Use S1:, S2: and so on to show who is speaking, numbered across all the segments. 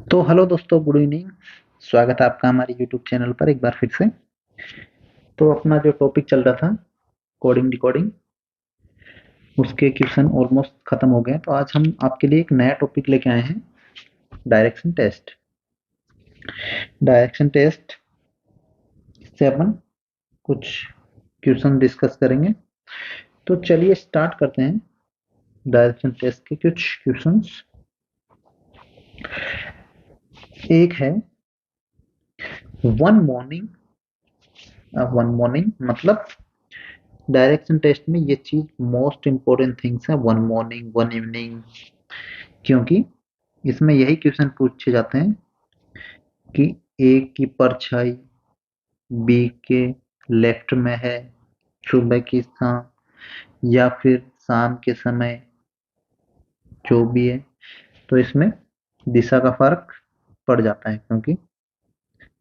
S1: तो हेलो दोस्तों, good evening. स्वागत है आपका हमारे यूट्यूब चैनल पर एक बार फिर से। तो अपना जो टॉपिक चल रहा था, कोडिंग डिकोडिंग, उसके क्वेश्चन ऑलमोस्ट खत्म हो गए। तो आज हम आपके लिए एक नया टॉपिक लेके आए हैं, डायरेक्शन टेस्ट। डायरेक्शन टेस्ट से अपन कुछ क्वेश्चन डिस्कस करेंगे। तो चलिए स्टार्ट करते हैं डायरेक्शन टेस्ट के कुछ क्वेश्चंस। एक है, वन मॉर्निंग। वन मॉर्निंग मतलब डायरेक्शन टेस्ट में ये चीज मोस्ट इंपॉर्टेंट थिंग्स है, वन मॉर्निंग वन इवनिंग। क्योंकि इसमें यही क्वेश्चन पूछे जाते हैं कि ए की परछाई बी के लेफ्ट में है सुबह की शाम, या फिर शाम के समय, जो भी है। तो इसमें दिशा का फर्क पड़ जाता है, क्योंकि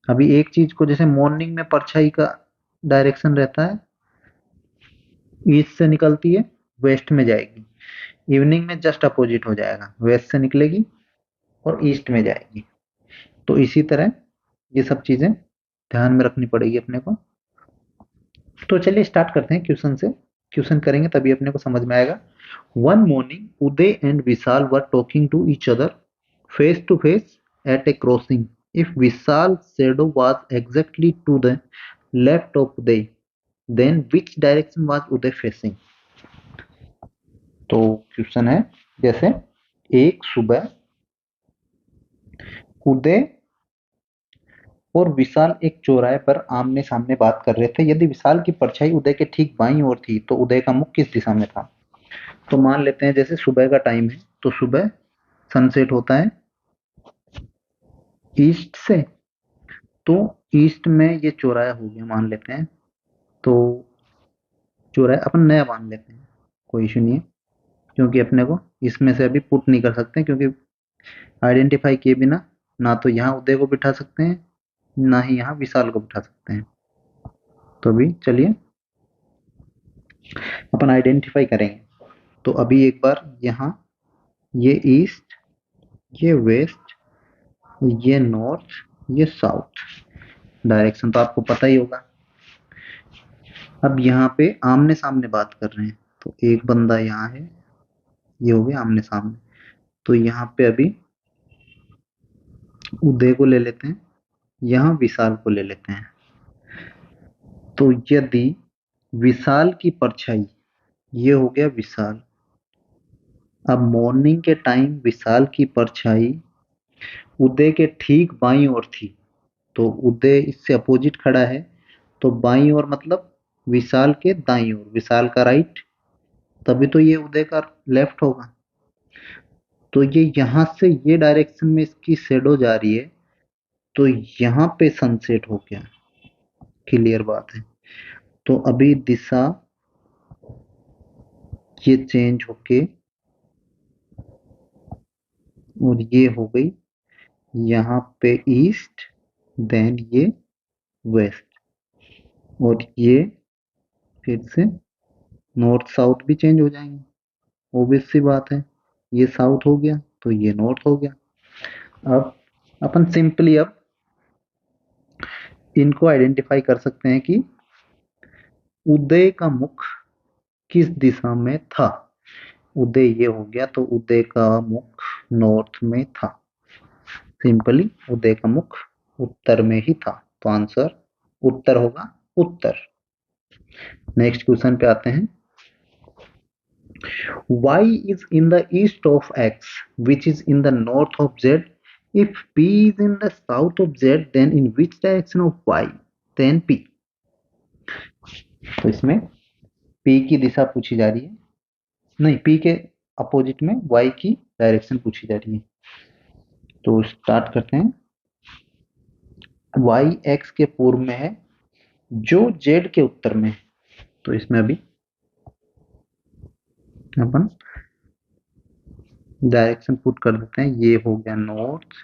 S1: अभी एक चीज को, जैसे मॉर्निंग में परछाई का डायरेक्शन रहता है, ईस्ट से निकलती है, वेस्ट में जाएगी। इवनिंग में जस्ट अपोजिट हो जाएगा, वेस्ट से निकलेगी और ईस्ट में जाएगी। तो इसी तरह ये सब चीजें ध्यान में रखनी पड़ेगी अपने को। तो चलिए स्टार्ट करते हैं क्वेश्चन से। क्वेश्चन करेंगे तभी अपने को समझ में आएगा। One morning Uday and Vishal were talking to each other face to face at a crossing. If Vishal shadow was exactly to the left of Uday, then which direction was Uday facing. तो क्वेश्चन है, जैसे एक सुबह उदय और विशाल एक चौराहे पर आमने सामने बात कर रहे थे। यदि विशाल की परछाई उदय के ठीक बाईं ओर थी तो उदय का मुख किस दिशा में था। तो मान लेते हैं जैसे सुबह का टाइम है, तो सुबह सनसेट होता है ईस्ट से। तो ईस्ट में ये चौराहा हो गया मान लेते हैं। तो चौराहा अपन नया मान लेते हैं, कोई इशू नहीं है। क्योंकि अपने को इसमें से अभी पुट नहीं कर सकते, क्योंकि आइडेंटिफाई किए बिना ना तो यहाँ उदय को बिठा सकते हैं, ना ही यहाँ विशाल को बिठा सकते हैं। तो अभी चलिए अपन आइडेंटिफाई करेंगे। तो अभी एक बार यहाँ, ये ईस्ट, ये वेस्ट, ये नॉर्थ, ये साउथ। डायरेक्शन तो आपको पता ही होगा। अब यहाँ पे आमने सामने बात कर रहे हैं, तो एक बंदा यहाँ है, ये हो गया आमने सामने। तो यहाँ पे अभी उदय को ले लेते हैं, यहाँ विशाल को ले लेते हैं। तो यदि विशाल की परछाई, ये हो गया विशाल। अब मॉर्निंग के टाइम विशाल की परछाई उदय के ठीक बाईं ओर थी। तो उदय इससे अपोजिट खड़ा है, तो बाईं ओर मतलब विशाल के दाईं ओर, विशाल का राइट। तभी तो ये उदय का लेफ्ट होगा। तो ये यहां से ये डायरेक्शन में इसकी शेडो जा रही है, तो यहाँ पे सनसेट हो गया। क्लियर बात है। तो अभी दिशा ये चेंज होके और ये हो गई यहाँ पे ईस्ट, देन ये वेस्ट, और ये फिर से नॉर्थ साउथ भी चेंज हो जाएंगे। ऑब्वियस सी बात है, ये साउथ हो गया तो ये नॉर्थ हो गया। अब अपन सिंपली अब इनको आइडेंटिफाई कर सकते हैं कि उदय का मुख किस दिशा में था। उदय ये हो गया, तो उदय का मुख नॉर्थ में था। सिंपली उदय का मुख उत्तर में ही था, तो आंसर उत्तर होगा, उत्तर। नेक्स्ट क्वेश्चन पे आते हैं। y is in the east of x which is in the north of z. If p is in the south of z, then in which direction of y, then p। तो इसमें p की दिशा पूछी जा रही है, नहीं, p के opposite में y की डायरेक्शन पूछी जा रही है। तो स्टार्ट करते हैं। y x के पूर्व में है, जो z के उत्तर में है। तो इसमें अभी अपन डायरेक्शन पुट कर देते हैं। ये हो गया नॉर्थ,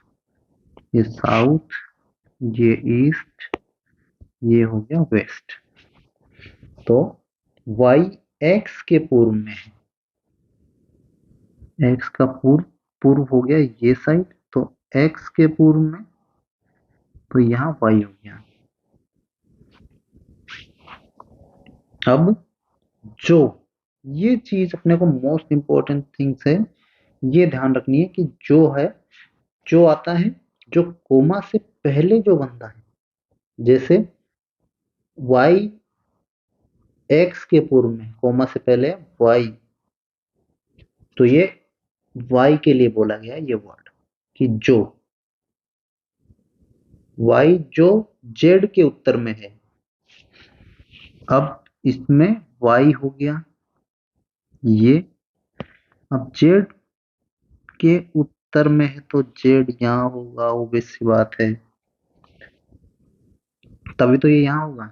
S1: ये साउथ, ये ईस्ट, ये हो गया वेस्ट। तो y x के पूर्व में है, x का पूर्व, पूर्व हो गया ये साइड, तो x के पूर्व में, तो यहाँ y हो गया। अब जो ये चीज अपने को मोस्ट इंपॉर्टेंट थिंग्स है, ये ध्यान रखनी है कि जो है, जो आता है, जो कोमा से पहले जो बनता है, जैसे y x के पूर्व में कोमा से पहले y, तो ये y के लिए बोला गया है ये वर्ड कि जो y जो z के उत्तर में है। अब इसमें y हो गया ये, अब z के उत्तर में है तो z यहाँ होगा, obvious सी बात है, तभी तो ये यहाँ होगा।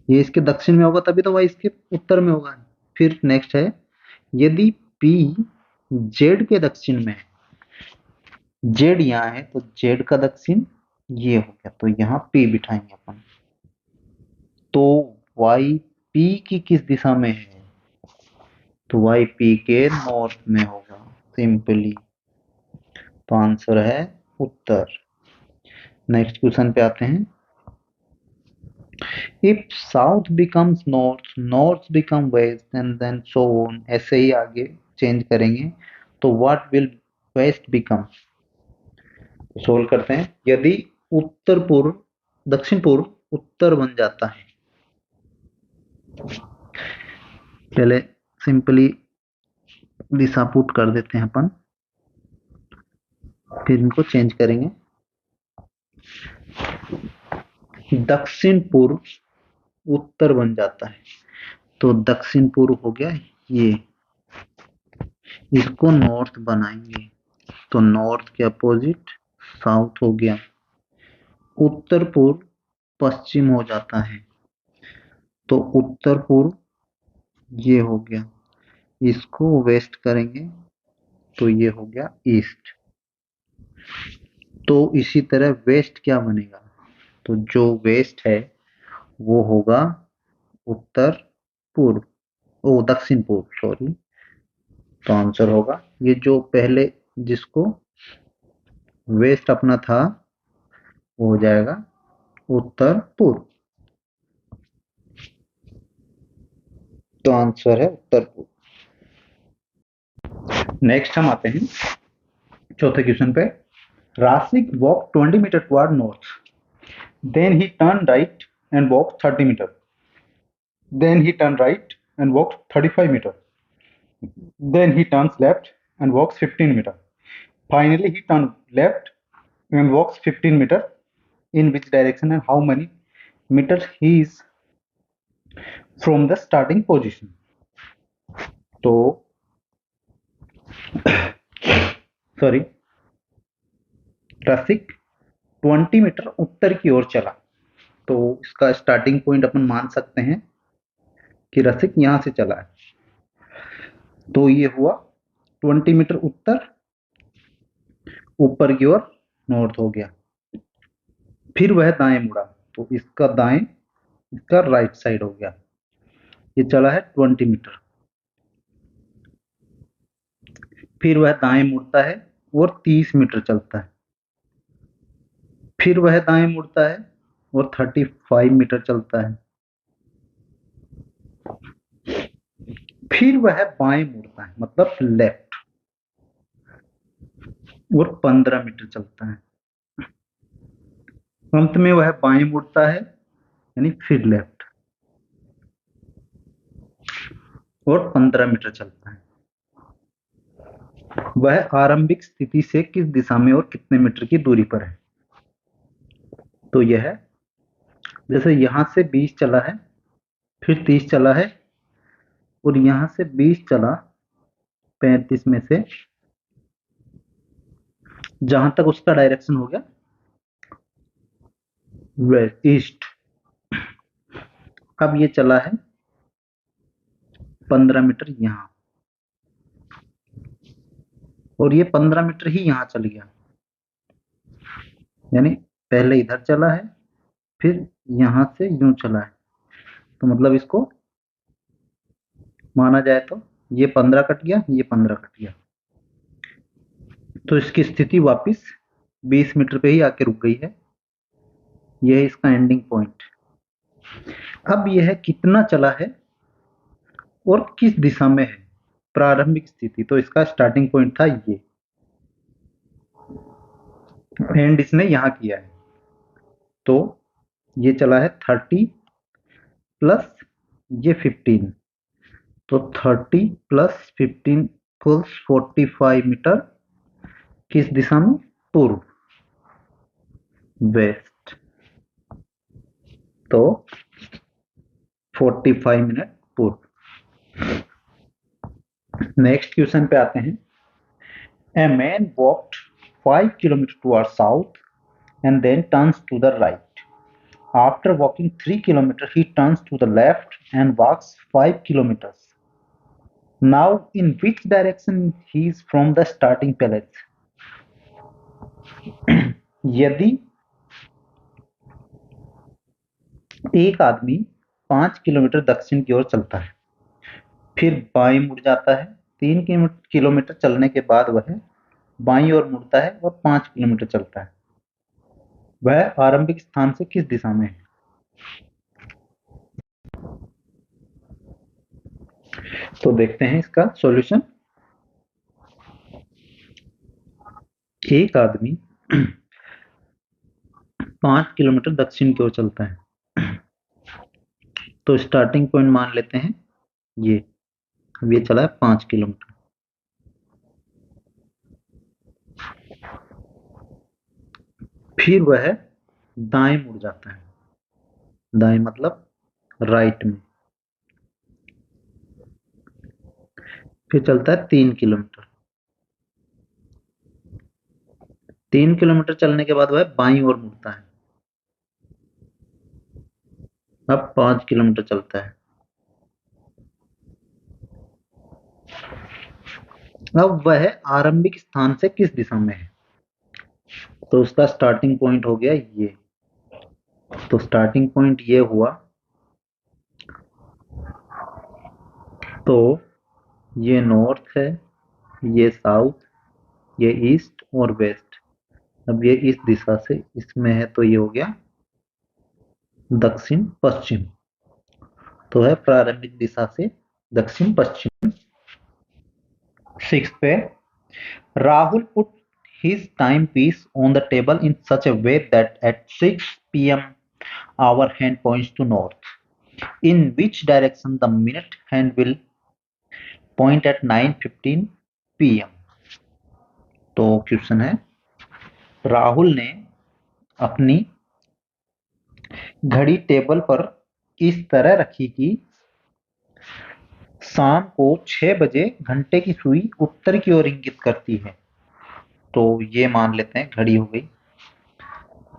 S1: ये इसके दक्षिण में होगा तभी तो y इसके उत्तर में होगा। फिर नेक्स्ट है, यदि p z के दक्षिण में है, z यहाँ है तो z का दक्षिण ये हो गया, तो यहाँ p बिठाएंगे अपन। तो y p की किस दिशा में है, तो y p के नॉर्थ में होगा सिंपली, तो आंसर है उत्तर। नेक्स्ट क्वेश्चन पे आते हैं। If south becomes north, north become west and then so on, ऐसे ही आगे चेंज करेंगे, तो what will west become. Solve करते हैं। यदि उत्तर पूर्व दक्षिण पूर्व उत्तर बन जाता है, पहले सिंपली दिशा पुट कर देते हैं अपन, फिर इनको चेंज करेंगे। दक्षिण पूर्व उत्तर बन जाता है, तो दक्षिण पूर्व हो गया ये, इसको नॉर्थ बनाएंगे, तो नॉर्थ के अपोजिट साउथ हो गया। उत्तर पूर्व पश्चिम हो जाता है, तो उत्तर पूर्व ये हो गया, इसको वेस्ट करेंगे तो ये हो गया ईस्ट। तो इसी तरह वेस्ट क्या बनेगा, तो जो वेस्ट है वो होगा उत्तर पूर्व, ओ दक्षिण पूर्व सॉरी, तो आंसर होगा ये जो पहले जिसको वेस्ट अपना था वो हो जाएगा उत्तर पूर्व, तो आंसर है उत्तर पूर्व। नेक्स्ट हम आते हैं चौथे क्वेश्चन पे। Rashik walk 20 metre toward north, then he turn right and walk 30 metre, then he turn right and walk 35 metre, then he turns left and walks 15 meter. Finally, he turns left and walks 15 meter. In which direction and how many meters he is from the starting position? तो sorry, रसिक 20 metre उत्तर की ओर चला, तो इसका starting point अपन मान सकते हैं कि रसिक यहां से चला है, तो ये हुआ 20 मीटर उत्तर, ऊपर की ओर नॉर्थ हो गया। फिर वह दाएं मुड़ा, तो इसका दाएं, इसका राइट साइड हो गया, ये चला है 20 मीटर। फिर वह दाएं मुड़ता है और 30 मीटर चलता है, फिर वह दाएं मुड़ता है और 35 मीटर चलता है, फिर वह बाएं मुड़ता है मतलब लेफ्ट और 15 मीटर चलता है, अंत में वह बाएं मुड़ता है यानी फिर लेफ्ट और 15 मीटर चलता है। वह आरंभिक स्थिति से किस दिशा में और कितने मीटर की दूरी पर है, तो यह है जैसे यहां से 20 चला है, फिर 30 चला है, और यहां से 20 चला 35 में से, जहां तक उसका डायरेक्शन हो गया वेस्ट ईस्ट। अब ये चला है 15 मीटर यहां, और ये 15 मीटर ही यहां चल गया, यानी पहले इधर चला है फिर यहां से यूं चला है, तो मतलब इसको माना जाए तो ये 15 कट गया, ये 15 कट गया, तो इसकी स्थिति वापस 20 मीटर पे ही आके रुक गई है। यह है इसका एंडिंग पॉइंट। अब यह कितना चला है और किस दिशा में है प्रारंभिक स्थिति, तो इसका स्टार्टिंग पॉइंट था ये, एंड इसने यहां किया है। तो ये चला है 30 प्लस ये 15, तो 30 प्लस 15 इक्वल्स 45 मीटर। किस दिशा में? पूर्व, वेस्ट। तो 45 मिनट पूर्व। नेक्स्ट क्वेश्चन पे आते हैं। A man walked 5 kilometers towards south and then turns to the right. After walking 3 kilometers, he turns to the left and walks 5 kilometers. Now, in which direction he is from the starting place? यदि एक आदमी 5 kilometre दक्षिण की ओर चलता है, फिर बाएं मुड़ जाता है, 3 किलोमीटर चलने के बाद वह बाईं ओर मुड़ता है और 5 किलोमीटर चलता है, वह आरंभिक स्थान से किस दिशा में है? तो देखते हैं इसका सॉल्यूशन। एक आदमी 5 किलोमीटर दक्षिण की ओर चलता है, तो स्टार्टिंग पॉइंट मान लेते हैं ये। अब ये चला है 5 किलोमीटर। फिर वह दाएं मुड़ जाता है, दाएं मतलब राइट में, फिर चलता है 3 किलोमीटर। 3 किलोमीटर चलने के बाद वह बाईं ओर मुड़ता है, अब 5 किलोमीटर चलता है। अब वह आरंभिक स्थान से किस दिशा में है? तो उसका स्टार्टिंग पॉइंट हो गया ये। तो स्टार्टिंग पॉइंट ये हुआ, तो ये नॉर्थ है, ये साउथ, ये ईस्ट और वेस्ट। अब ये इस दिशा से इसमें है, तो ये हो गया दक्षिण पश्चिम। तो है प्रारंभिक दिशा से दक्षिण पश्चिम। 6 पे, Rahul put his timepiece on the table in such a way that at 6 p.m. our hand points to north. In which direction the minute hand will point at 9:15 p.m. तो क्वेश्चन है, राहुल ने अपनी घड़ी टेबल पर इस तरह रखी कि शाम को 6 बजे घंटे की सुई उत्तर की ओर इंगित करती है। तो ये मान लेते हैं घड़ी हो गई।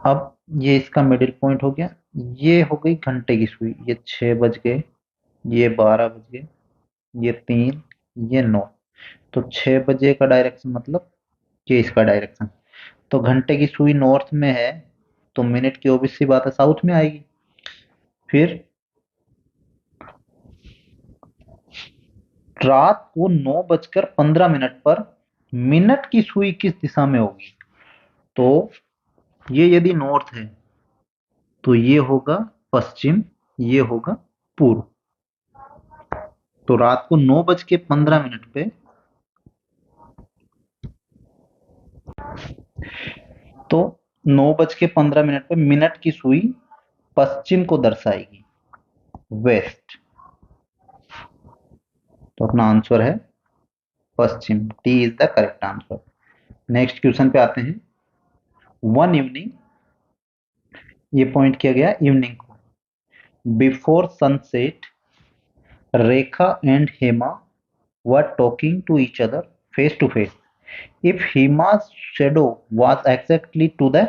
S1: अब ये इसका मिडिल पॉइंट हो गया, ये हो गई घंटे की सुई, ये 6 बज गए, ये 12 बज गए, ये 3, ये 9। तो 6 बजे का डायरेक्शन मतलब ये इसका डायरेक्शन। तो घंटे की सुई नॉर्थ में है, तो मिनट की ऑब्वियस सी बात है साउथ में आएगी। फिर रात को 9:15 पर मिनट की सुई किस दिशा में होगी? तो ये यदि नॉर्थ है तो ये होगा पश्चिम, ये होगा पूर्व। तो रात को 9:15 पे तो 9:15 पे मिनट की सुई पश्चिम को दर्शाएगी, वेस्ट। तो अपना आंसर है पश्चिम, T is the correct answer. Next question पे आते हैं। वन इवनिंग, ये पॉइंट किया गया इवनिंग को। Before sunset Rekha and Hema were talking to each other face to face. If Hema's shadow was exactly to the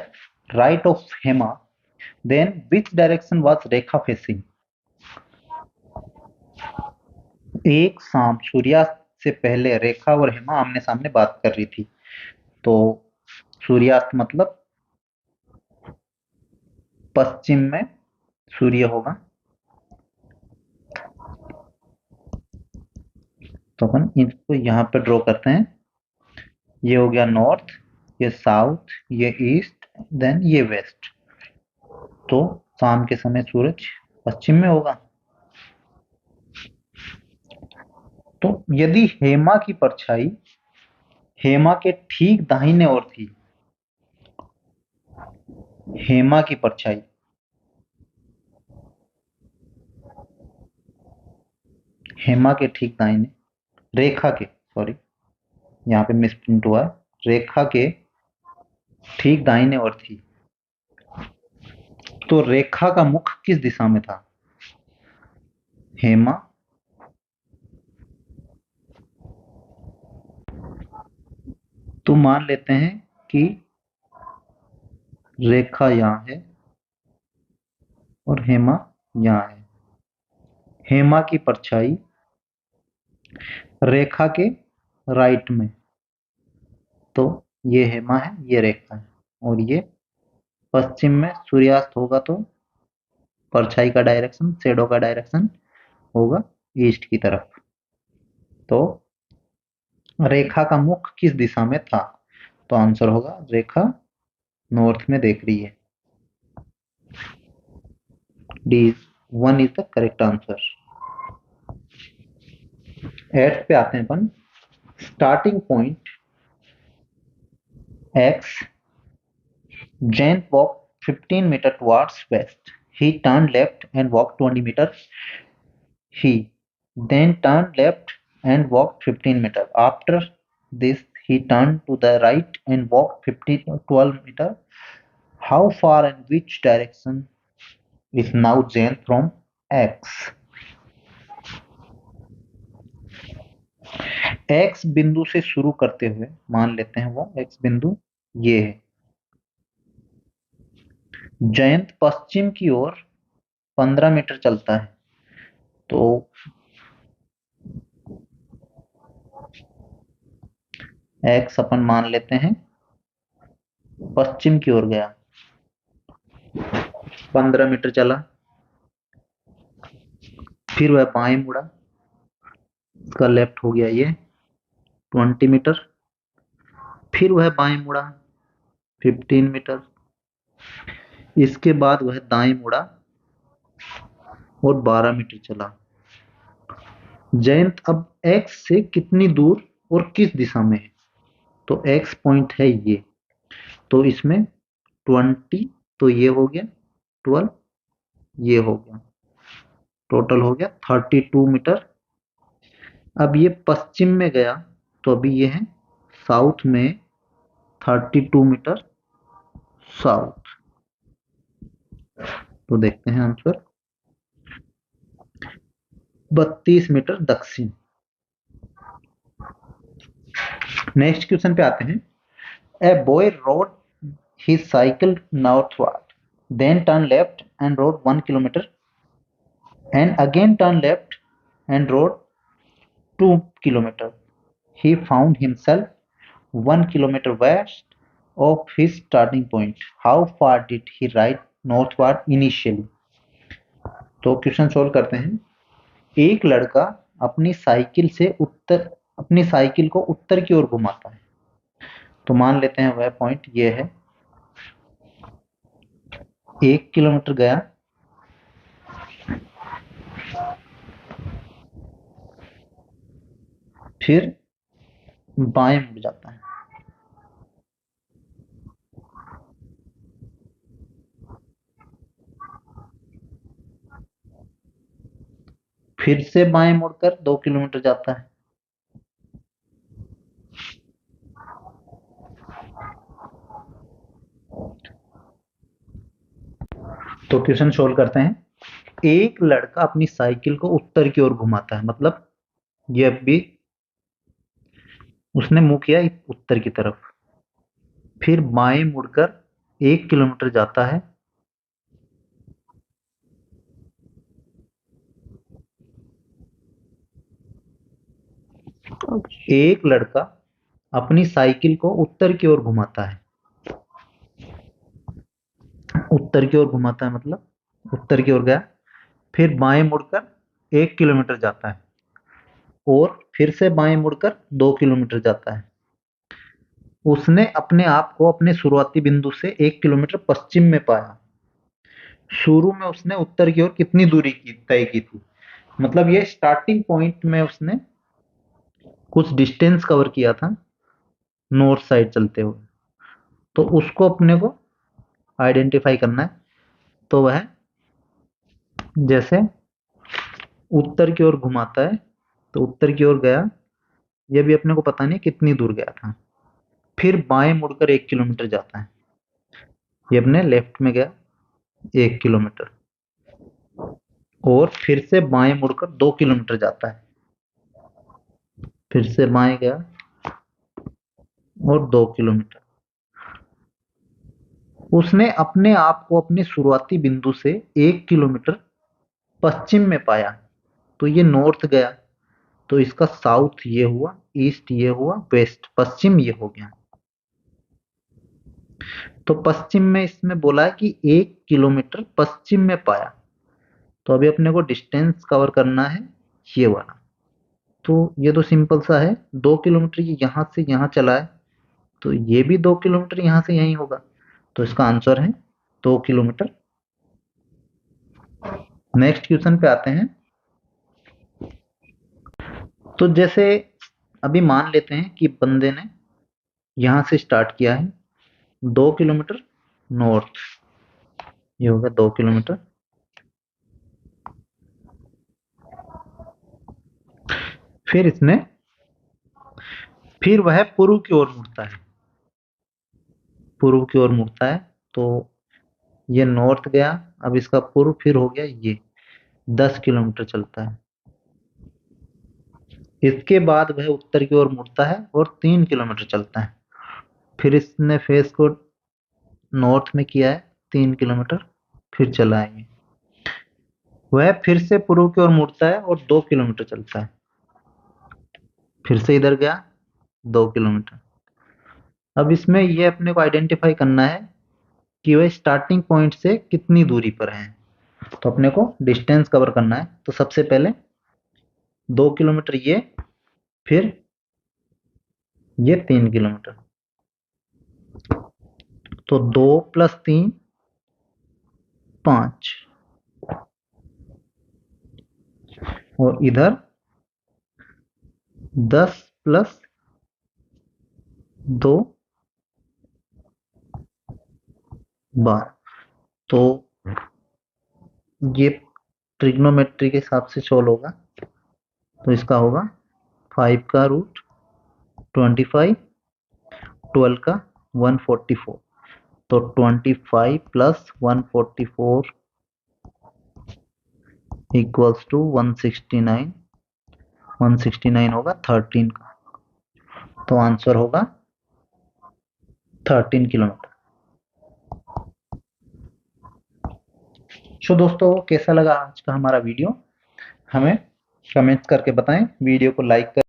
S1: right of Hema, then which direction was Rekha facing? एक शाम सूर्यास्त से पहले रेखा और हेमा आमने सामने बात कर रही थी। तो सूर्यास्त मतलब पश्चिम में सूर्य होगा। तो अपन इसको यहाँ पे ड्रॉ करते हैं। ये हो गया नॉर्थ, ये साउथ, ये ईस्ट, देन ये वेस्ट। तो शाम के समय सूरज पश्चिम में होगा। तो यदि हेमा की परछाई हेमा के ठीक दाहिने ओर थी, हेमा की परछाई हेमा के ठीक दाहिने, रेखा के, सॉरी यहाँ पे मिसप्रिंट हुआ है, रेखा के ठीक दाहिने ओर थी, तो रेखा का मुख किस दिशा में था? हेमा, तो मान लेते हैं कि रेखा यहाँ है और हेमा यहाँ है। हेमा की परछाई रेखा के राइट में, तो ये हेमा है, ये रेखा है, और ये पश्चिम में सूर्यास्त होगा, तो परछाई का डायरेक्शन, शेडो का डायरेक्शन होगा ईस्ट की तरफ। तो रेखा का मुख किस दिशा में था? तो आंसर होगा रेखा नॉर्थ में देख रही है। D one is the correct answer. Eight पे आते हैं अपन। Starting point X, Jain walk 15 metre towards west. He turned left and walked 20 meters. He then turned left and walked 15 meters. After this, he turned to the right and walked 12 meters. How far and which direction is now Jane from X? X बिंदु से शुरू करते हुए मान लेते हैं वो X बिंदु ये है। जयंत पश्चिम की ओर 15 मीटर चलता है, तो X अपन मान लेते हैं पश्चिम की ओर गया, 15 मीटर चला, फिर वह बाएं मुड़ा, इसका लेफ्ट हो गया ये 20 मीटर, फिर वह बाएं मुड़ा 15 मीटर, इसके बाद वह दाएं मुड़ा और 12 मीटर चला। जयंत अब X से कितनी दूर और किस दिशा में है? तो X पॉइंट है ये, तो इसमें 20, तो ये हो गया 12, ये हो गया, टोटल हो गया 32 मीटर। अब ये पश्चिम में गया, तो अभी ये है साउथ में 32 मीटर साउथ। तो देखते हैं आंसर 32 मीटर दक्षिण। नेक्स्ट क्वेश्चन पे आते हैं। A boy road his cycle northward, then turned left and rode 1 kilometer, and again turned left and rode 2 kilometers. He found himself 1 kilometer west of his starting point. How far did he ride northward initially? तो question solve करते हैं। एक लड़का अपनी cycle को उत्तर की ओर घुमाता है, तो मान लेते हैं वह पॉइंट ये है, 1 किलोमीटर गया, फिर बाएं मुड़ जाता है, फिर से बाएं मुड़कर 2 किलोमीटर जाता है, तो क्वेश्चन सोल्व करते हैं। एक लड़का अपनी साइकिल को उत्तर की ओर घुमाता है, मतलब ये भी उसने मुंह किया उत्तर की तरफ, फिर बाएं मुड़कर 1 किलोमीटर जाता है, एक लड़का अपनी साइकिल को उत्तर की ओर घुमाता है, उत्तर की ओर घुमाता है मतलब उत्तर की ओर गया, फिर बाएं मुड़कर 1 किलोमीटर जाता है और फिर से बाएं मुड़कर 2 किलोमीटर जाता है। उसने अपने आप को अपने शुरुआती बिंदु से 1 किलोमीटर पश्चिम में पाया। शुरू में उसने उत्तर की ओर कितनी दूरी की तय की थी? मतलब ये स्टार्टिंग पॉइंट में उसने कुछ डिस्टेंस कवर किया था नॉर्थ साइड चलते हुए, तो उसको अपने को आइडेंटिफाई करना है। तो वह जैसे उत्तर की ओर घुमाता है, तो उत्तर की ओर गया, यह भी अपने को पता नहीं कितनी दूर गया था। फिर बाएं मुड़कर 1 किलोमीटर जाता है, ये अपने लेफ्ट में गया 1 किलोमीटर, और फिर से बाएं मुड़कर 2 किलोमीटर जाता है, फिर से बाएं गया और 2 किलोमीटर। उसने अपने आप को अपने शुरुआती बिंदु से 1 किलोमीटर पश्चिम में पाया। तो ये नॉर्थ गया, तो इसका साउथ ये हुआ, ईस्ट ये हुआ, वेस्ट पश्चिम ये हो गया। तो पश्चिम में इसमें बोला है कि 1 किलोमीटर पश्चिम में पाया, तो अभी अपने को डिस्टेंस कवर करना है ये वाला। तो ये तो सिंपल सा है, 2 किलोमीटर ये यहां से यहां चला है, तो ये भी 2 किलोमीटर यहां से यहीं होगा, तो इसका आंसर है 2 किलोमीटर। नेक्स्ट क्वेश्चन पे आते हैं। तो जैसे अभी मान लेते हैं कि बंदे ने यहां से स्टार्ट किया है 2 किलोमीटर नॉर्थ, ये होगा 2 किलोमीटर। फिर इसने फिर वह पूर्व की ओर मुड़ता है, पूर्व की ओर मुड़ता है, तो ये नॉर्थ गया, अब इसका पूर्व फिर हो गया ये 10 किलोमीटर चलता है। इसके बाद वह उत्तर की ओर मुड़ता है और 3 किलोमीटर चलता है। फिर इसने फेस को नॉर्थ में किया है 3 किलोमीटर, फिर चला है ये। वह फिर से पूर्व की ओर मुड़ता है और 2 किलोमीटर चलता है, फिर से इधर गया 2 किलोमीटर। अब इसमें ये अपने को आइडेंटिफाई करना है कि वह स्टार्टिंग पॉइंट से कितनी दूरी पर है। तो अपने को डिस्टेंस कवर करना है, तो सबसे पहले 2 किलोमीटर ये, फिर ये 3 किलोमीटर, तो 2 + 3 5, और इधर 10 + 2 12। तो ये ट्रिग्नोमेट्री के हिसाब से सोल्व होगा, तो इसका होगा 5 का रूट 25, 12 का 144, तो 25 + 144 इक्वल्स टू 169, 169 होगा 13 का, तो आंसर होगा 13 किलोमीटर। दोस्तों कैसा लगा आज का हमारा वीडियो, हमें कमेंट करके बताएं, वीडियो को लाइक करें।